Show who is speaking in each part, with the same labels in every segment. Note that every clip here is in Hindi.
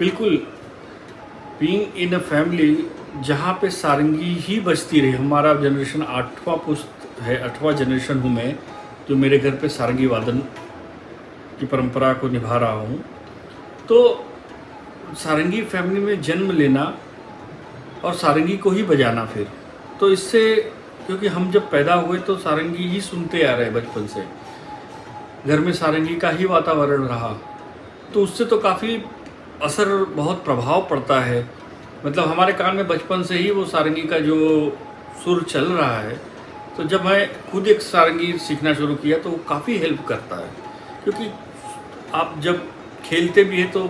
Speaker 1: बिल्कुल, बीइंग इन अ फैमिली जहाँ पे सारंगी ही बजती रही। हमारा जनरेशन 8वां पुश्त है, 8वां जनरेशन हूँ मैं, जो मेरे घर पे सारंगी वादन की परंपरा को निभा रहा हूँ। तो सारंगी फैमिली में जन्म लेना और सारंगी को ही बजाना फिर, तो इससे, क्योंकि हम जब पैदा हुए तो सारंगी ही सुनते आ रहे बचपन से, घर में सारंगी का ही वातावरण रहा, तो उससे तो काफ़ी असर, बहुत प्रभाव पड़ता है। मतलब हमारे कान में बचपन से ही वो सारंगी का जो सुर चल रहा है, तो जब मैं खुद एक सारंगी सीखना शुरू किया तो वो काफ़ी हेल्प करता है। क्योंकि आप जब खेलते भी हैं तो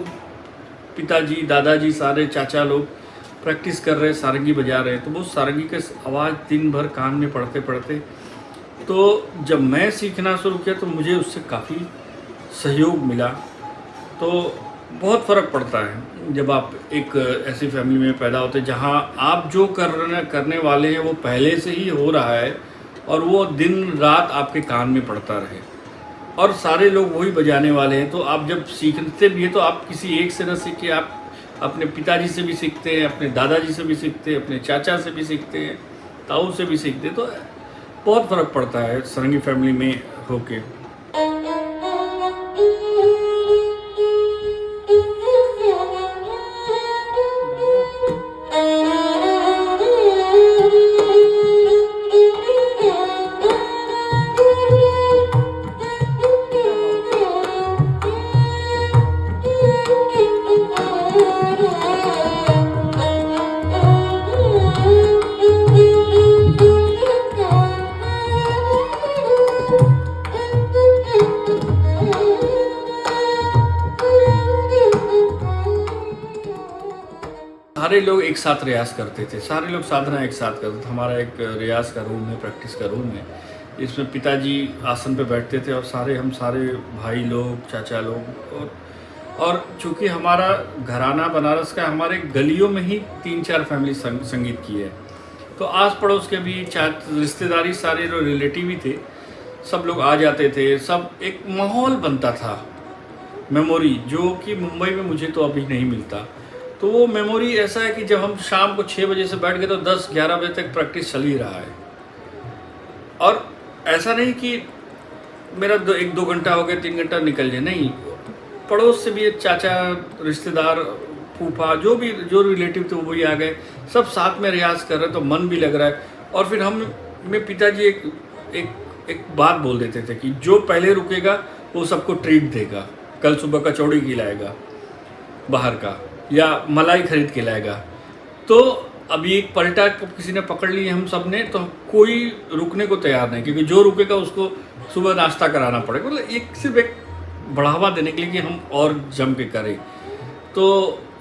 Speaker 1: पिताजी, दादाजी, सारे चाचा लोग प्रैक्टिस कर रहे हैं, सारंगी बजा रहे हैं, तो वो सारंगी के आवाज़ दिन भर कान में पड़ते पड़ते, तो जब मैं सीखना शुरू किया तो मुझे उससे काफ़ी सहयोग मिला। तो बहुत फ़र्क पड़ता है जब आप एक ऐसी फैमिली में पैदा होते हैं जहाँ आप जो करने वाले हैं वो पहले से ही हो रहा है और वो दिन रात आपके कान में पड़ता रहे, और सारे लोग वही बजाने वाले हैं। तो आप जब सीखते भी हैं तो आप किसी एक से न सीखे, आप अपने पिताजी से भी सीखते हैं, अपने दादाजी से भी सीखते हैं, अपने चाचा से भी सीखते हैं, ताऊ से भी सीखते हैं। तो बहुत फ़र्क पड़ता है सारंगी फैमिली में होके। सारे लोग एक साथ रियाज़ करते थे, सारे लोग साधना एक साथ करते थे। हमारा एक रियाज़ का रूम है, प्रैक्टिस का रूम है, इसमें पिताजी आसन पे बैठते थे और हम सारे भाई लोग, चाचा लोग, और चूँकि हमारा घराना बनारस का, हमारे गलियों में ही 3-4 फैमिली संगीत की है, तो आस पड़ोस के भी रिश्तेदारी, सारे जो रिलेटिव ही थे, सब लोग आ जाते थे, सब एक माहौल बनता था। मेमोरी जो कि मुंबई में मुझे तो अभी नहीं मिलता। तो वो मेमोरी ऐसा है कि जब हम शाम को 6 बजे से बैठ गए तो 10-11 बजे तक प्रैक्टिस चल ही रहा है। और ऐसा नहीं कि मेरा 1-2 घंटा हो गया, 3 घंटा निकल जाए, नहीं, पड़ोस से भी चाचा, रिश्तेदार, फूफा, जो रिलेटिव थे वो भी आ गए, सब साथ में रियाज़ कर रहे, तो मन भी लग रहा है। और फिर मेरे पिताजी एक बात बोल देते थे कि जो पहले रुकेगा वो सबको ट्रीट देगा, कल सुबह कचौड़ी खिलाएगा बाहर का, या मलाई खरीद के लाएगा। तो अभी एक पलटा किसी ने पकड़ ली हम सब ने, तो कोई रुकने को तैयार नहीं, क्योंकि जो रुकेगा उसको सुबह नाश्ता कराना पड़ेगा। मतलब सिर्फ एक बढ़ावा देने के लिए कि हम और जम के करें। तो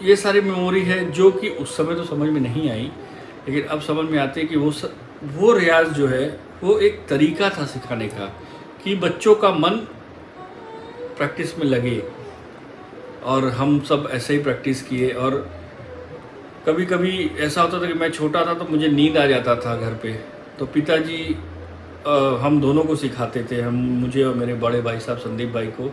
Speaker 1: ये सारी मेमोरी है जो कि उस समय तो समझ में नहीं आई, लेकिन अब समझ में आती है कि वो रियाज़ जो है वो एक तरीका था सिखाने का, कि बच्चों का मन प्रैक्टिस में लगे, और हम सब ऐसे ही प्रैक्टिस किए। और कभी कभी ऐसा होता था कि मैं छोटा था तो मुझे नींद आ जाता था घर पे, तो पिताजी हम दोनों को सिखाते थे, मुझे और मेरे बड़े भाई साहब संदीप भाई को।